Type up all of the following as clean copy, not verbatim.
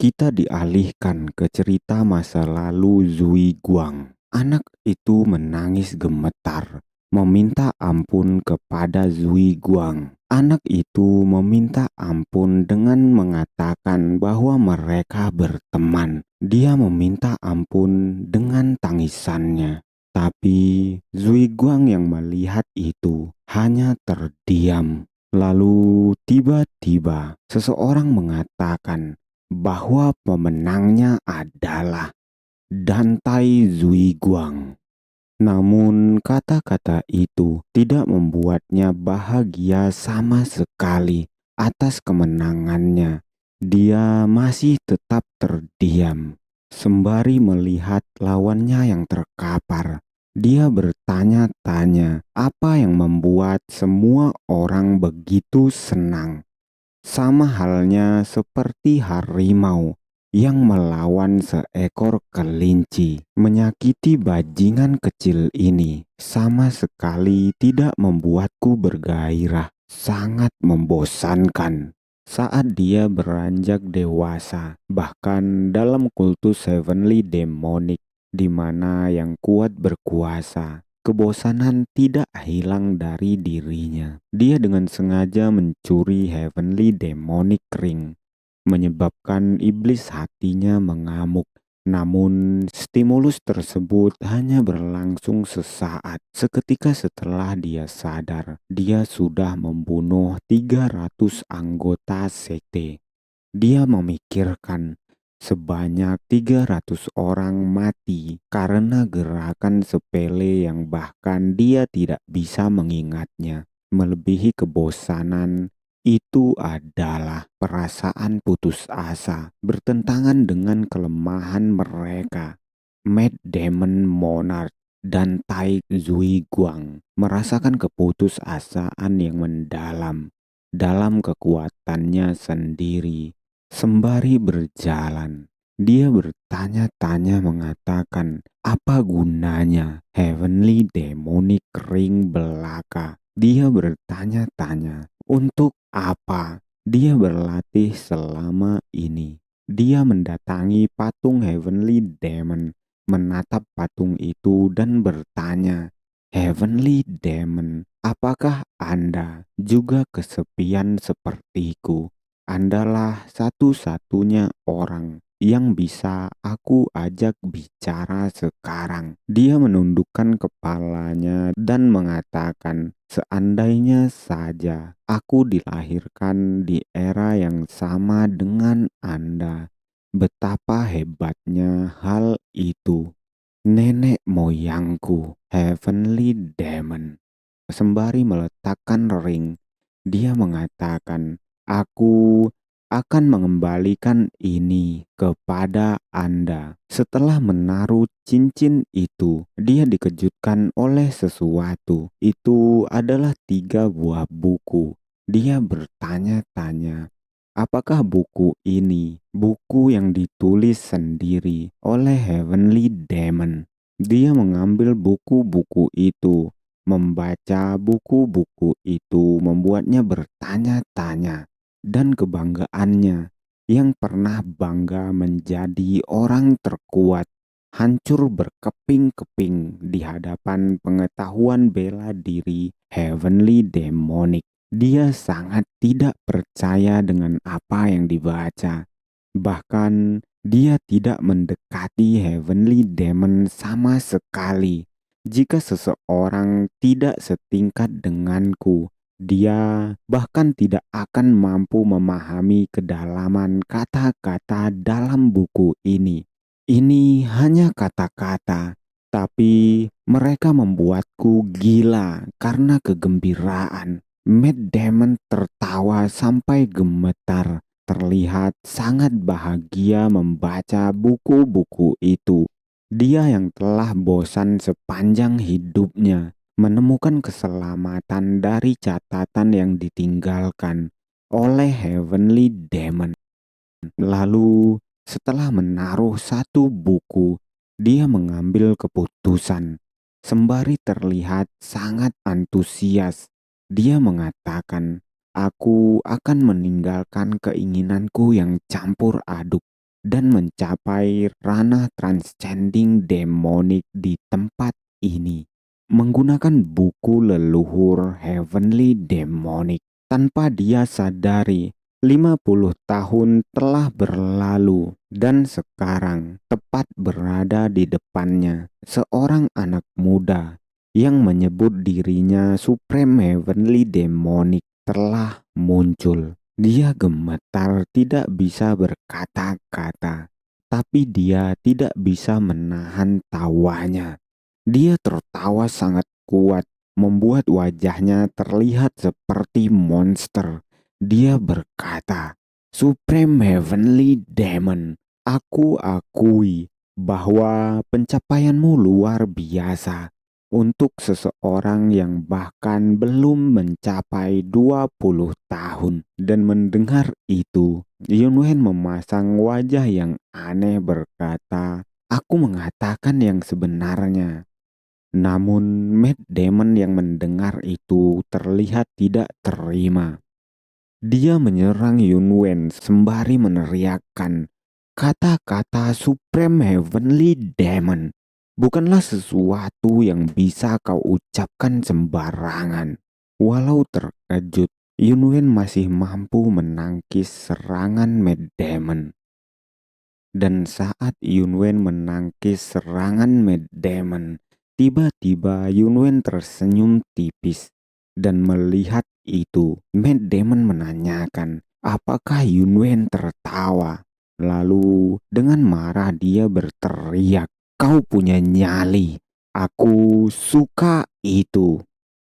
Kita dialihkan ke cerita masa lalu Zui Guang. Anak itu menangis gemetar, meminta ampun kepada Zui Guang. Anak itu meminta ampun dengan mengatakan bahwa mereka berteman. Dia meminta ampun dengan tangisannya. Tapi Zui Guang yang melihat itu hanya terdiam. Lalu tiba-tiba seseorang mengatakan bahwa pemenangnya adalah Dantai Zui Guang. Namun kata-kata itu tidak membuatnya bahagia sama sekali atas kemenangannya. Dia masih tetap terdiam, sembari melihat lawannya yang terkapar. Dia bertanya-tanya apa yang membuat semua orang begitu senang. Sama halnya seperti harimau yang melawan seekor kelinci. Menyakiti bajingan kecil ini sama sekali tidak membuatku bergairah. Sangat membosankan. Saat dia beranjak dewasa, bahkan dalam kultus Heavenly Demonic, di mana yang kuat berkuasa, kebosanan tidak hilang dari dirinya. Dia dengan sengaja mencuri Heavenly Demonic Ring, menyebabkan iblis hatinya mengamuk. Namun stimulus tersebut hanya berlangsung sesaat. Seketika setelah dia sadar, dia sudah membunuh 300 anggota sekte. Dia memikirkan sebanyak 300 orang mati karena gerakan sepele yang bahkan dia tidak bisa mengingatnya. Melebihi kebosanan, itu adalah perasaan putus asa bertentangan dengan kelemahan mereka. Mad Demon Monarch dan Tai Zui Guang merasakan keputusasaan yang mendalam dalam kekuatannya sendiri. Sembari berjalan, dia bertanya-tanya mengatakan, apa gunanya Heavenly Demonic Ring belaka? Dia bertanya-tanya, untuk apa dia berlatih selama ini? Dia mendatangi patung Heavenly Demon, menatap patung itu dan bertanya, Heavenly Demon, apakah Anda juga kesepian sepertiku? Andalah satu-satunya orang yang bisa aku ajak bicara sekarang. Dia menundukkan kepalanya dan mengatakan, seandainya saja aku dilahirkan di era yang sama dengan Anda, betapa hebatnya hal itu. Nenek moyangku, Heavenly Demon. Sembari meletakkan ring, dia mengatakan, aku akan mengembalikan ini kepada Anda. Setelah menaruh cincin itu, dia dikejutkan oleh sesuatu. Itu adalah 3 buah buku. Dia bertanya-tanya, apakah buku ini buku yang ditulis sendiri oleh Heavenly Demon? Dia mengambil buku-buku itu. Membaca buku-buku itu membuatnya bertanya-tanya, dan kebanggaannya yang pernah bangga menjadi orang terkuat hancur berkeping-keping di hadapan pengetahuan bela diri Heavenly Demonic. Dia sangat tidak percaya dengan apa yang dibaca. Bahkan dia tidak mendekati Heavenly Demon sama sekali. Jika seseorang tidak setingkat denganku, dia bahkan tidak akan mampu memahami kedalaman kata-kata dalam buku ini. Ini hanya kata-kata, tapi mereka membuatku gila karena kegembiraan. Matt Damon tertawa sampai gemetar, terlihat sangat bahagia membaca buku-buku itu. Dia yang telah bosan sepanjang hidupnya menemukan keselamatan dari catatan yang ditinggalkan oleh Heavenly Demon. Lalu setelah menaruh satu buku, dia mengambil keputusan. Sembari terlihat sangat antusias, dia mengatakan, aku akan meninggalkan keinginanku yang campur aduk dan mencapai ranah transcending demonic di tempat ini. Menggunakan buku leluhur Heavenly Demonic, tanpa dia sadari 50 tahun telah berlalu dan sekarang tepat berada di depannya seorang anak muda yang menyebut dirinya Supreme Heavenly Demonic telah muncul. Dia gemetar, tidak bisa berkata-kata, tapi dia tidak bisa menahan tawanya. Dia tertawa sangat kuat, membuat wajahnya terlihat seperti monster. Dia berkata, "Supreme Heavenly Demon, aku akui bahwa pencapaianmu luar biasa untuk seseorang yang bahkan belum mencapai 20 tahun." Dan mendengar itu, Yunwen memasang wajah yang aneh berkata, "Aku mengatakan yang sebenarnya." Namun Matt Damon yang mendengar itu terlihat tidak terima. Dia menyerang Yunwen sembari meneriakkan, "Kata-kata Supreme Heavenly Demon bukanlah sesuatu yang bisa kau ucapkan sembarangan." Walau terkejut, Yunwen masih mampu menangkis serangan Matt Damon. Dan saat Yunwen menangkis serangan Matt Damon, tiba-tiba Yunwen tersenyum tipis. Dan melihat itu, Matt Damon menanyakan, apakah Yunwen tertawa? Lalu dengan marah dia berteriak, "Kau punya nyali, aku suka itu."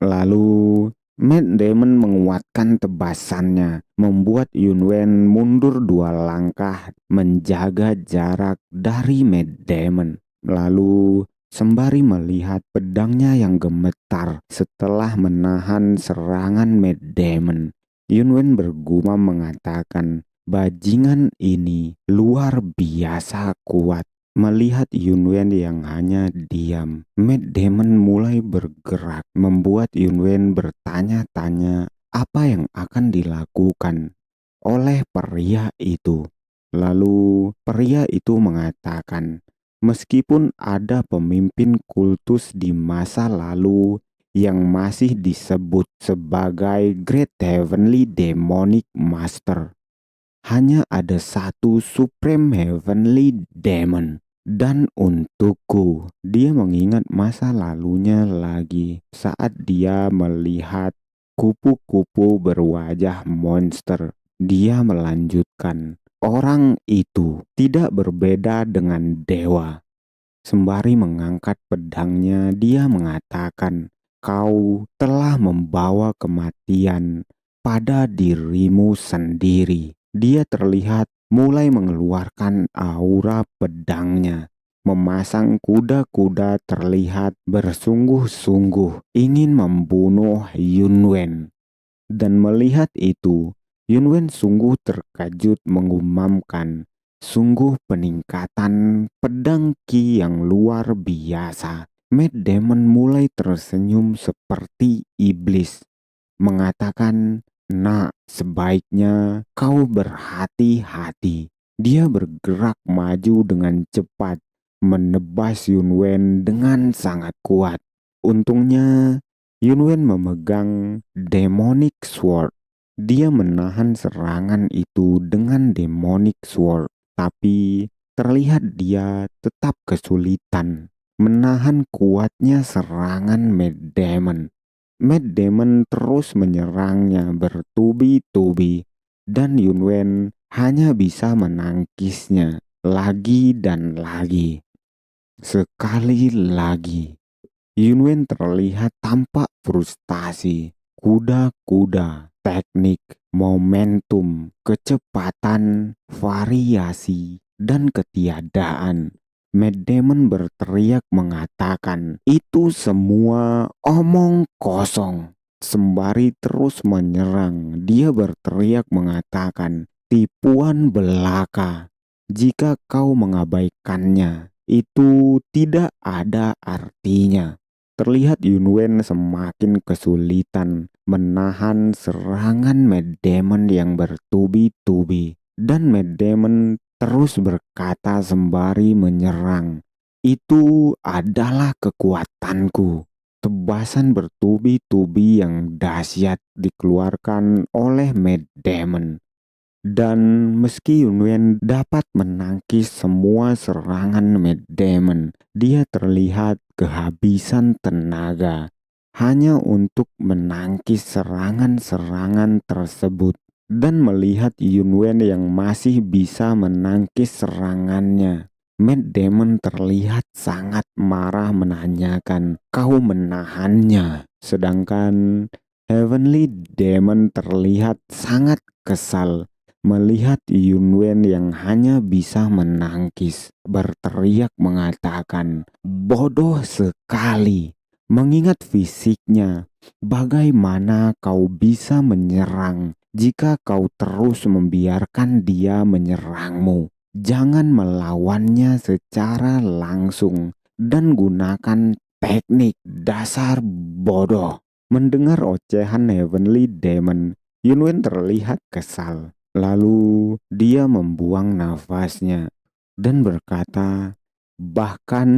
Lalu Matt Damon menguatkan tebasannya, membuat Yunwen mundur 2 langkah menjaga jarak dari Matt Damon. Lalu sembari melihat pedangnya yang gemetar setelah menahan serangan Matt Damon, Yunwen bergumam mengatakan, "Bajingan ini luar biasa kuat." Melihat Yunwen yang hanya diam, Matt Damon mulai bergerak, membuat Yunwen bertanya-tanya apa yang akan dilakukan oleh pria itu. Lalu pria itu mengatakan, meskipun ada pemimpin kultus di masa lalu yang masih disebut sebagai Great Heavenly Demonic Master, hanya ada satu Supreme Heavenly Demon. Dan untukku, dia mengingat masa lalunya lagi saat dia melihat kupu-kupu berwajah monster. Dia melanjutkan, orang itu tidak berbeda dengan dewa. Sembari mengangkat pedangnya, dia mengatakan, "Kau telah membawa kematian pada dirimu sendiri." Dia terlihat mulai mengeluarkan aura pedangnya. Memasang kuda-kuda terlihat bersungguh-sungguh ingin membunuh Yunwen. Dan melihat itu, Yunwen sungguh terkejut mengumamkan, "Sungguh peningkatan pedang Ki yang luar biasa." Matt Damon mulai tersenyum seperti iblis, mengatakan, "Nak, sebaiknya kau berhati-hati." Dia bergerak maju dengan cepat, menebas Yunwen dengan sangat kuat. Untungnya Yunwen memegang demonic sword. Dia menahan serangan itu dengan demonic sword, tapi terlihat dia tetap kesulitan menahan kuatnya serangan Matt Damon. Matt Damon terus menyerangnya bertubi-tubi dan Yunwen hanya bisa menangkisnya lagi dan lagi. Sekali lagi, Yunwen terlihat tampak frustasi. Kuda-kuda, teknik, momentum, kecepatan, variasi, dan ketiadaan. Matt Damon berteriak mengatakan, "Itu semua omong kosong." Sembari terus menyerang, dia berteriak mengatakan, "Tipuan belaka. Jika kau mengabaikannya, itu tidak ada artinya." Terlihat Yunwen semakin kesulitan menahan serangan Matt Damon yang bertubi-tubi. Dan Matt Damon terus berkata sembari menyerang, "Itu adalah kekuatanku." Tebasan bertubi-tubi yang dahsyat dikeluarkan oleh Matt Damon. Dan meski Yunwen dapat menangkis semua serangan Matt Damon, dia terlihat kehabisan tenaga hanya untuk menangkis serangan-serangan tersebut. Dan melihat Yunwen yang masih bisa menangkis serangannya, Matt Damon terlihat sangat marah menanyakan, "Kau menahannya?" Sedangkan Heavenly Demon terlihat sangat kesal melihat Yunwen yang hanya bisa menangkis, berteriak mengatakan, "Bodoh sekali, mengingat fisiknya, bagaimana kau bisa menyerang jika kau terus membiarkan dia menyerangmu? Jangan melawannya secara langsung dan gunakan teknik dasar bodoh." Mendengar ocehan Heavenly Demon, Yunwen terlihat kesal. Lalu dia membuang nafasnya dan berkata, "Bahkan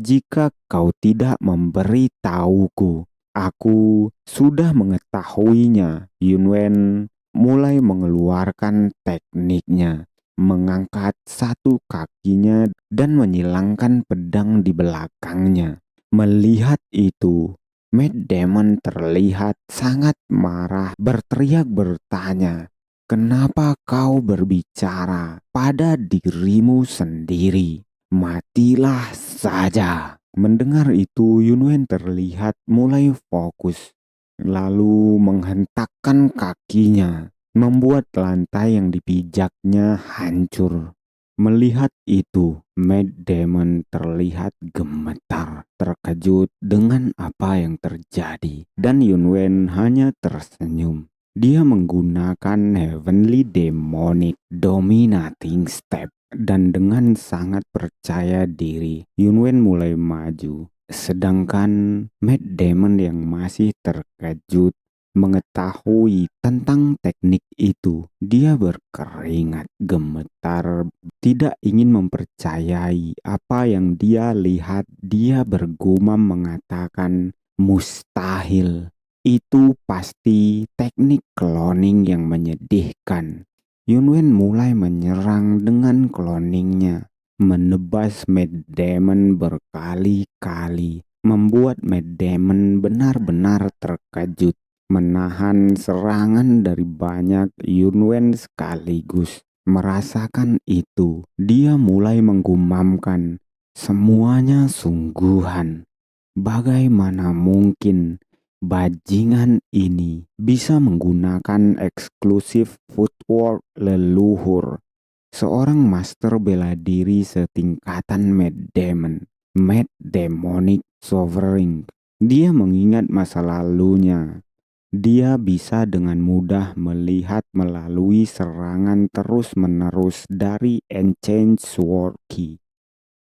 jika kau tidak memberi tahuku, aku sudah mengetahuinya." Yunwen mulai mengeluarkan tekniknya, mengangkat satu kakinya dan menyilangkan pedang di belakangnya. Melihat itu, Matt Damon terlihat sangat marah, berteriak bertanya, "Kenapa kau berbicara pada dirimu sendiri? Matilah saja." Mendengar itu, Yunwen terlihat mulai fokus, lalu menghentakkan kakinya, membuat lantai yang dipijaknya hancur. Melihat itu, Matt Damon terlihat gemetar, terkejut dengan apa yang terjadi, dan Yunwen hanya tersenyum. Dia menggunakan Heavenly Demonic Dominating Step, dan dengan sangat percaya diri, Yunwen mulai maju. Sedangkan Matt Damon yang masih terkejut mengetahui tentang teknik itu, dia berkeringat, gemetar, tidak ingin mempercayai apa yang dia lihat. Dia bergumam mengatakan, "Mustahil. Itu pasti teknik cloning yang menyedihkan." Yunwen mulai menyerang dengan cloningnya, menebas Matt Damon berkali-kali, membuat Matt Damon benar-benar terkejut, menahan serangan dari banyak Yunwen sekaligus. Merasakan itu, dia mulai menggumamkan, "Semuanya sungguhan. Bagaimana mungkin bajingan ini bisa menggunakan eksklusif footwork leluhur?" Seorang master bela diri setingkatan Matt Damon, Matt Demonic Sovereign. Dia mengingat masa lalunya. Dia bisa dengan mudah melihat melalui serangan terus-menerus dari Ancient Sword Key.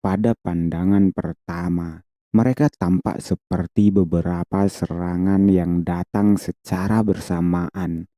Pada pandangan pertama, mereka tampak seperti beberapa serangan yang datang secara bersamaan.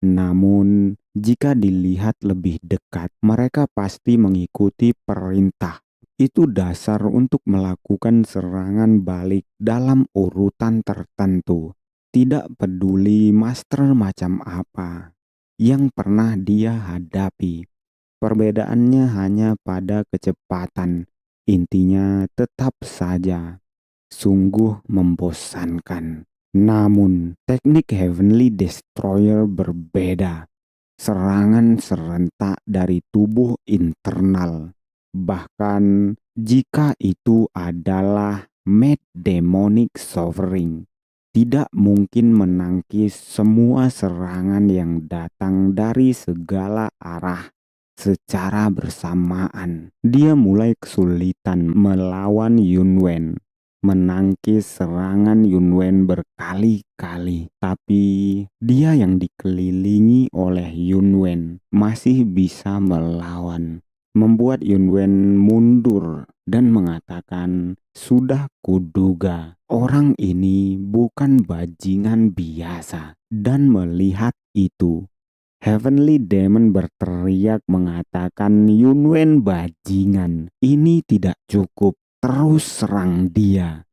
Namun, jika dilihat lebih dekat, mereka pasti mengikuti perintah. Itu dasar untuk melakukan serangan balik dalam urutan tertentu. Tidak peduli master macam apa yang pernah dia hadapi. Perbedaannya hanya pada kecepatan. Intinya tetap saja sungguh membosankan. Namun, teknik Heavenly Destroyer berbeda. Serangan serentak dari tubuh internal. Bahkan jika itu adalah Matt Demonic Sovereign, tidak mungkin menangkis semua serangan yang datang dari segala arah secara bersamaan. Dia mulai kesulitan melawan Yunwen, menangkis serangan Yunwen berkali-kali. Tapi dia yang dikelilingi oleh Yunwen masih bisa melawan, membuat Yunwen mundur dan mengatakan, "Sudah kuduga, orang ini bukan bajingan biasa." Dan melihat itu, Heavenly Demon berteriak mengatakan Yunwen bajingan, ini tidak cukup, terus serang dia.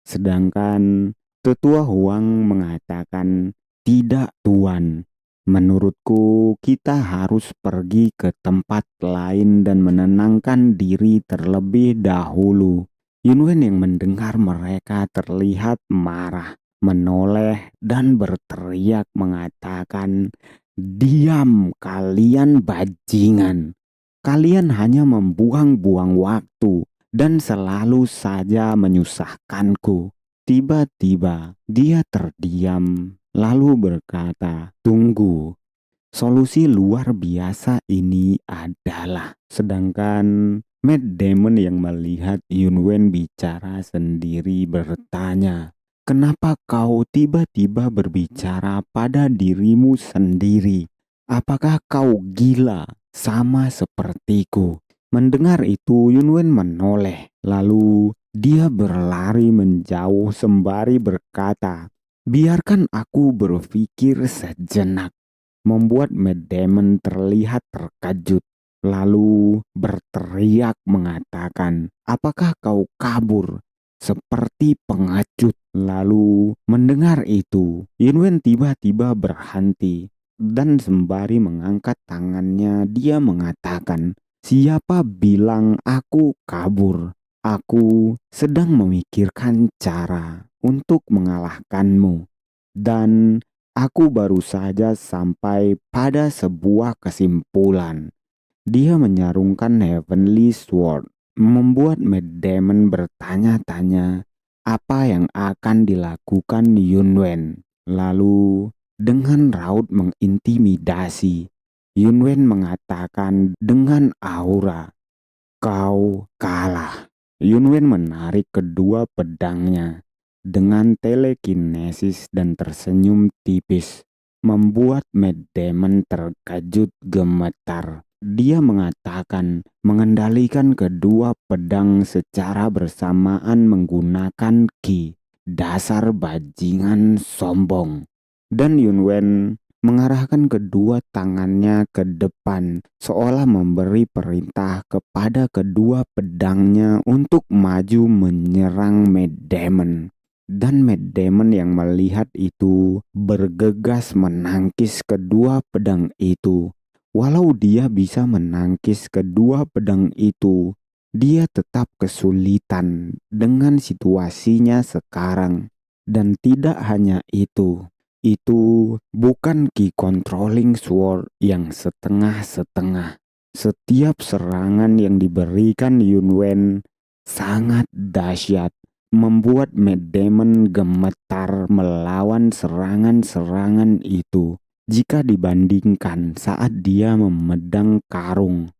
Sedangkan Tetua Huang mengatakan, tidak tuan, menurutku kita harus pergi ke tempat lain dan menenangkan diri terlebih dahulu. Yunwen yang mendengar mereka terlihat marah, menoleh dan berteriak mengatakan, diam kalian bajingan, kalian hanya membuang-buang waktu dan selalu saja menyusahkanku. Tiba-tiba dia terdiam lalu berkata, tunggu, solusi luar biasa ini adalah. Sedangkan Matt Damon yang melihat Yunwen bicara sendiri bertanya, kenapa kau tiba-tiba berbicara pada dirimu sendiri? Apakah kau gila sama sepertiku? Mendengar itu Yunwen menoleh, lalu dia berlari menjauh sembari berkata, biarkan aku berpikir sejenak. Membuat Matt Damon terlihat terkejut, lalu berteriak mengatakan, apakah kau kabur? Seperti pengecut. Lalu mendengar itu, Yunwen tiba-tiba berhenti dan sembari mengangkat tangannya dia mengatakan, siapa bilang aku kabur? Aku sedang memikirkan cara untuk mengalahkanmu. Dan aku baru saja sampai pada sebuah kesimpulan. Dia menyarungkan Heavenly Sword, membuat Matt Damon bertanya-tanya apa yang akan dilakukan Yunwen. Lalu dengan raut mengintimidasi, Yunwen mengatakan dengan aura, kau kalah. Yunwen menarik kedua pedangnya dengan telekinesis dan tersenyum tipis, membuat Matt Damon terkejut gemetar. Dia mengatakan mengendalikan kedua pedang secara bersamaan menggunakan ki, dasar bajingan sombong. Dan Yunwen mengarahkan kedua tangannya ke depan, seolah memberi perintah kepada kedua pedangnya untuk maju menyerang Matt Damon. Dan Matt Damon yang melihat itu bergegas menangkis kedua pedang itu. Walau dia bisa menangkis kedua pedang itu, dia tetap kesulitan dengan situasinya sekarang. Dan tidak hanya itu bukan key controlling sword yang setengah-setengah. Setiap serangan yang diberikan Yunwen sangat dahsyat, membuat Matt Damon gemetar melawan serangan-serangan itu. Jika dibandingkan saat dia memedang karung,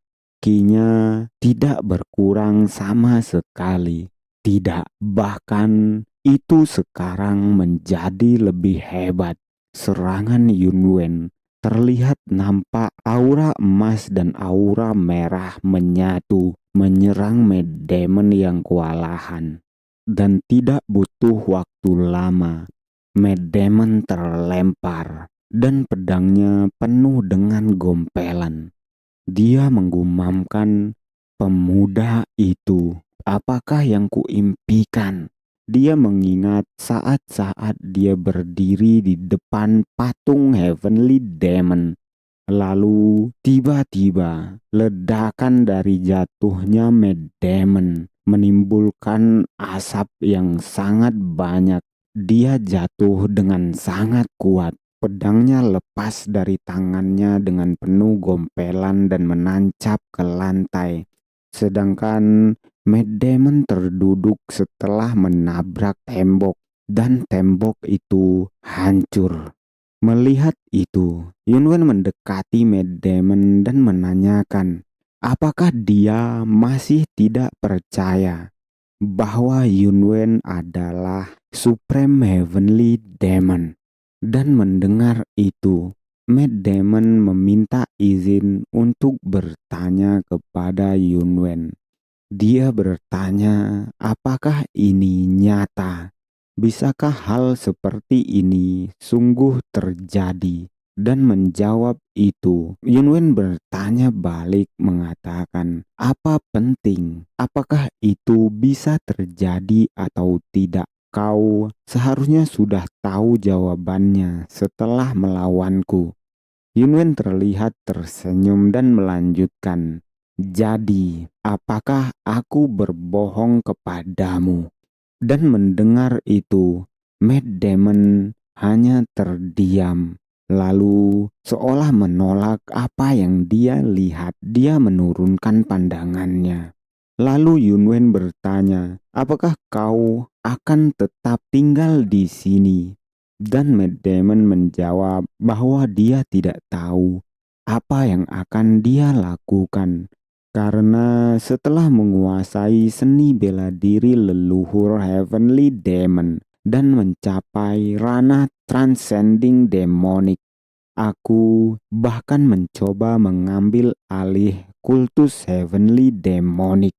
kinya tidak berkurang sama sekali. Tidak, bahkan itu sekarang menjadi lebih hebat. Serangan Yunwen terlihat nampak aura emas dan aura merah menyatu menyerang Matt Damon yang kewalahan. Dan tidak butuh waktu lama, Matt Damon terlempar dan pedangnya penuh dengan gompelan. Dia menggumamkan, pemuda itu, apakah yang kuimpikan? Dia mengingat saat-saat dia berdiri di depan patung Heavenly Demon. Lalu tiba-tiba ledakan dari jatuhnya Matt Damon menimbulkan asap yang sangat banyak. Dia jatuh dengan sangat kuat. Pedangnya lepas dari tangannya dengan penuh gompelan dan menancap ke lantai. Sedangkan Matt Damon terduduk setelah menabrak tembok dan tembok itu hancur. Melihat itu, Yunwen mendekati Matt Damon dan menanyakan, apakah dia masih tidak percaya bahwa Yunwen adalah Supreme Heavenly Demon. Dan mendengar itu, Matt Damon meminta izin untuk bertanya kepada Yunwen. Dia bertanya, apakah ini nyata? Bisakah hal seperti ini sungguh terjadi? dan menjawab itu. Yunwen bertanya balik mengatakan, apa penting? Apakah itu bisa terjadi atau tidak? Kau seharusnya sudah tahu jawabannya setelah melawanku. Yunwen terlihat tersenyum dan melanjutkan, jadi, apakah aku berbohong kepadamu? Dan mendengar itu, Matt Damon hanya terdiam. Lalu seolah menolak apa yang dia lihat, dia menurunkan pandangannya. Lalu Yunwen bertanya, apakah kau akan tetap tinggal di sini? Dan Matt Damon menjawab bahwa dia tidak tahu apa yang akan dia lakukan. Karena setelah menguasai seni bela diri leluhur Heavenly Demon dan mencapai ranah transcending demonic, aku bahkan mencoba mengambil alih kultus Heavenly Demonic.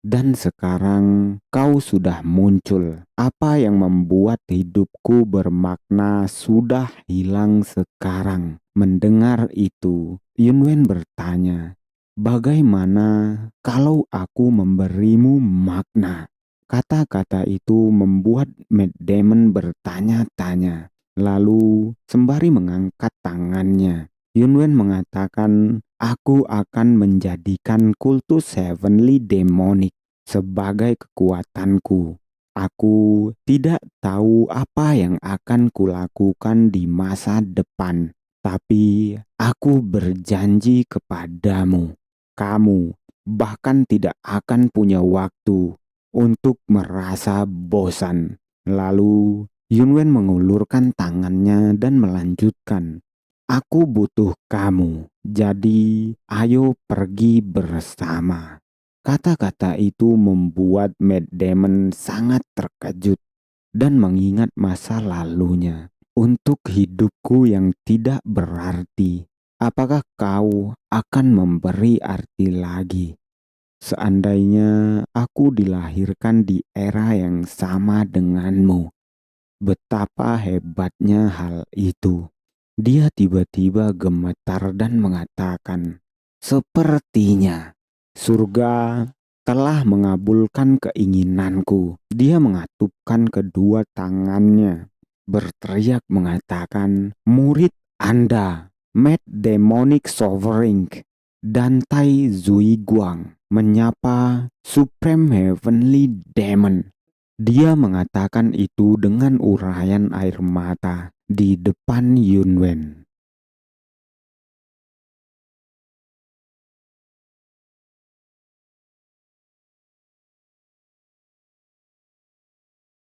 Dan sekarang kau sudah muncul. Apa yang membuat hidupku bermakna sudah hilang sekarang. Mendengar itu, Yunwen bertanya, bagaimana kalau aku memberimu makna? Kata-kata itu membuat Matt Damon bertanya-tanya. Lalu sembari mengangkat tangannya, Yunwen mengatakan, aku akan menjadikan kultus Heavenly Demonic sebagai kekuatanku. Aku tidak tahu apa yang akan kulakukan di masa depan, tapi aku berjanji kepadamu, kamu bahkan tidak akan punya waktu untuk merasa bosan. Lalu Yunwen mengulurkan tangannya dan melanjutkan, aku butuh kamu, jadi ayo pergi bersama. Kata-kata itu membuat Matt Damon sangat terkejut dan mengingat masa lalunya. Untuk hidupku yang tidak berarti, apakah kau akan memberi arti lagi? Seandainya aku dilahirkan di era yang sama denganmu, betapa hebatnya hal itu. Dia tiba-tiba gemetar dan mengatakan, sepertinya surga telah mengabulkan keinginanku. Dia mengatupkan kedua tangannya, berteriak mengatakan, murid Anda, Matt Demonic Sovereign, dan Tai Zuiguang menyapa Supreme Heavenly Demon. Dia mengatakan itu dengan urayan air mata di depan Yunwen.